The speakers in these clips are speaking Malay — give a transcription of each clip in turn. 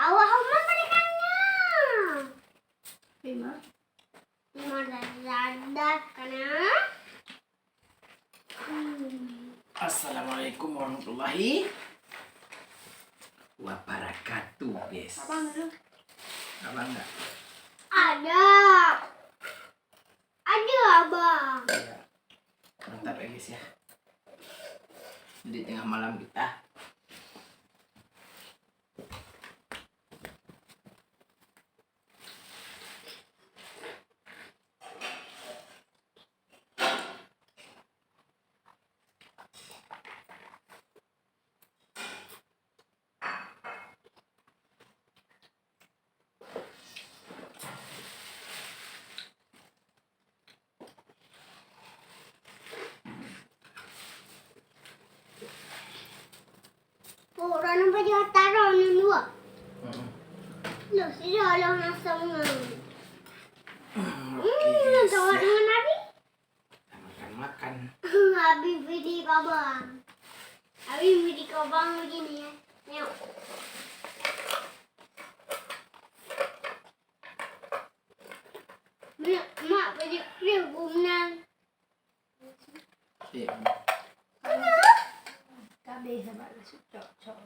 Awak rumah berikannya. Lima. Lima dadah kana. Assalamualaikum warahmatullahi wabarakatuh, guys. Abang dulu. Abang enggak? Ada. Ada abang. Ya. Mantap ya guys ya. Di tengah malam kita. Orang nampak dia taruh ni dua. Loh, sudah lah nasang ni. Oke, Tawar guys ya. dengan Nabi. Makan. Habis video kabang. Habis video kabang begini ya. Tengok. Mak baju krem menang. Iya. Kabeh sebab rasuk cocok.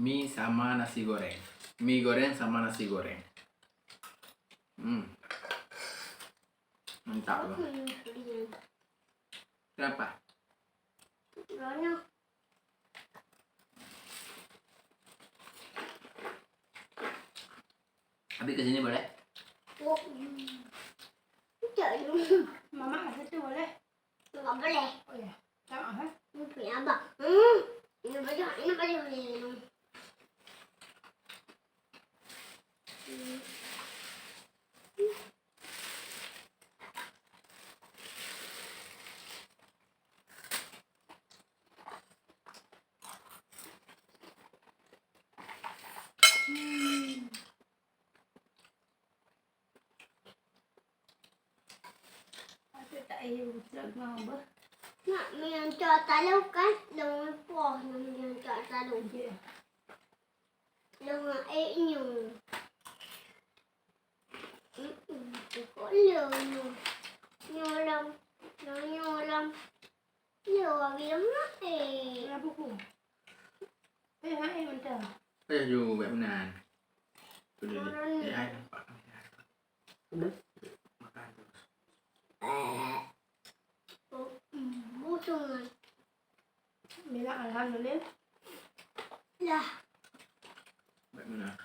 Mie sama nasi goreng. Mie goreng sama nasi goreng. Mantap loh. Kenapa? Mana? Habis ke sini boleh? Oh. Tak dulu. Mama ada tu boleh? Tak boleh. Oh ya. Tak ah. Ini punya abang. Ini baju ni. Ada tak air utrag mau bah? Nak yang cak talau kan? Dengan poh yang cak talau. Ya. Dengan airnya. Kolom. Nyolam. Nyolam. Ya, bilang air. Kenapa ku? Air mentah. Saya juga benar. Sudah ya, nampak. Makan terus. Busung. Bilang alhamdulillah. Lah. Baik benar.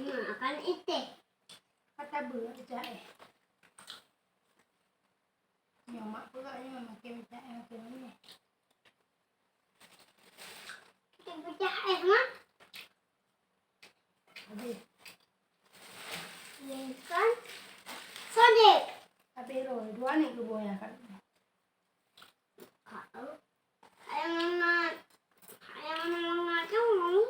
Makan itu. Kata ber jahe. Yang mak pula ni makan jahe makan ni. Kita pecah mah. Habis. Kan? Sodek. Habis roh. Dua ni ke boya kan. Ayam mama tu mau.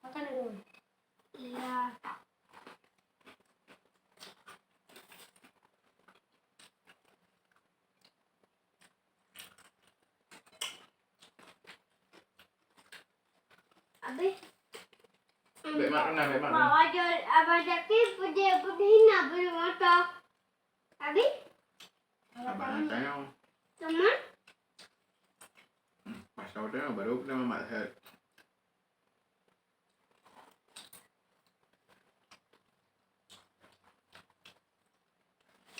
Makan roh. Iya. Habis. Baik mak kena, baik mak. Abang Jaki hina belum mata. Habis? Abang tanya. Teman? Pasal dia baru kena mak sehat.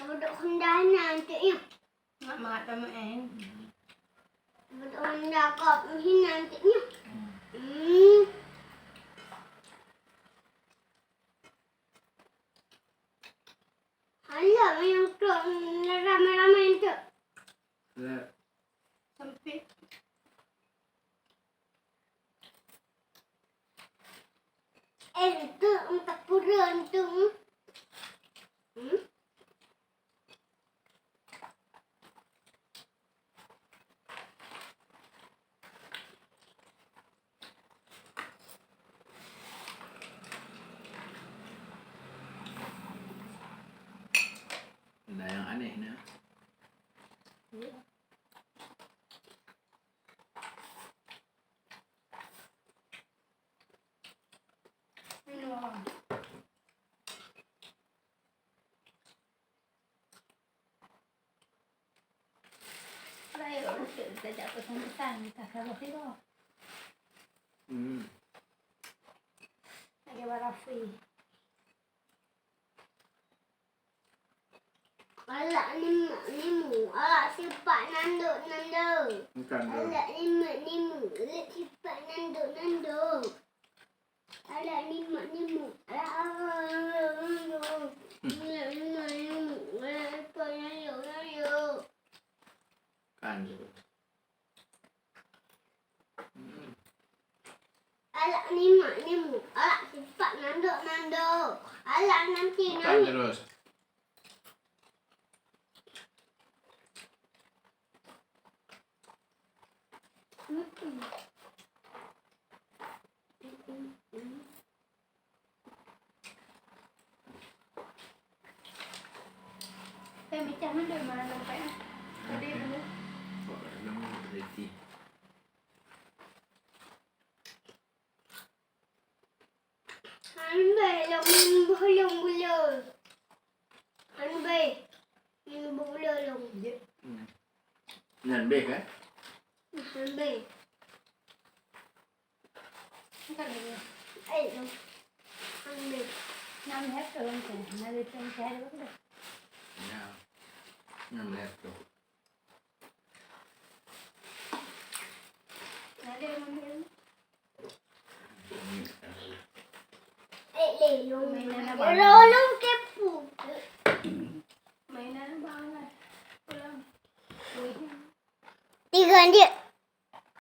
Duduk hendak nanti. Mak tak main. Duduk hendak kau hina nanti. Alah, yang tu ramai-ramai tu. này nữa. Đây ở sự tại đã có thằng sang ta khá là thích không? Cái bà phi. Ala ni mu ala siapa nando. Bukan dulu. Ala ni mu ala siapa nando. Ala ni mu ala nando. Kan dulu. Ala ni mu ala siapa nando. Ala nanti Kan terus. Em bị chăm nó mà làm phải đi nữa. Gọi là nó berhenti. Anh về lòng mình bơ. Anh về mình bơ lòng. Nhận bê cái. Anh về. Không cần gì. Ấy đâu. Anh về. Năm hết rồi anh chị, nó đi trên xe đúng rồi. Nào. Nhận đẹp rồi. Nó đi không đi. Ấy để luôn. Mày nè nó Rồi bằng. luôn cái phụ. Mày nè nó bằng này. Ui. Đi gần đi.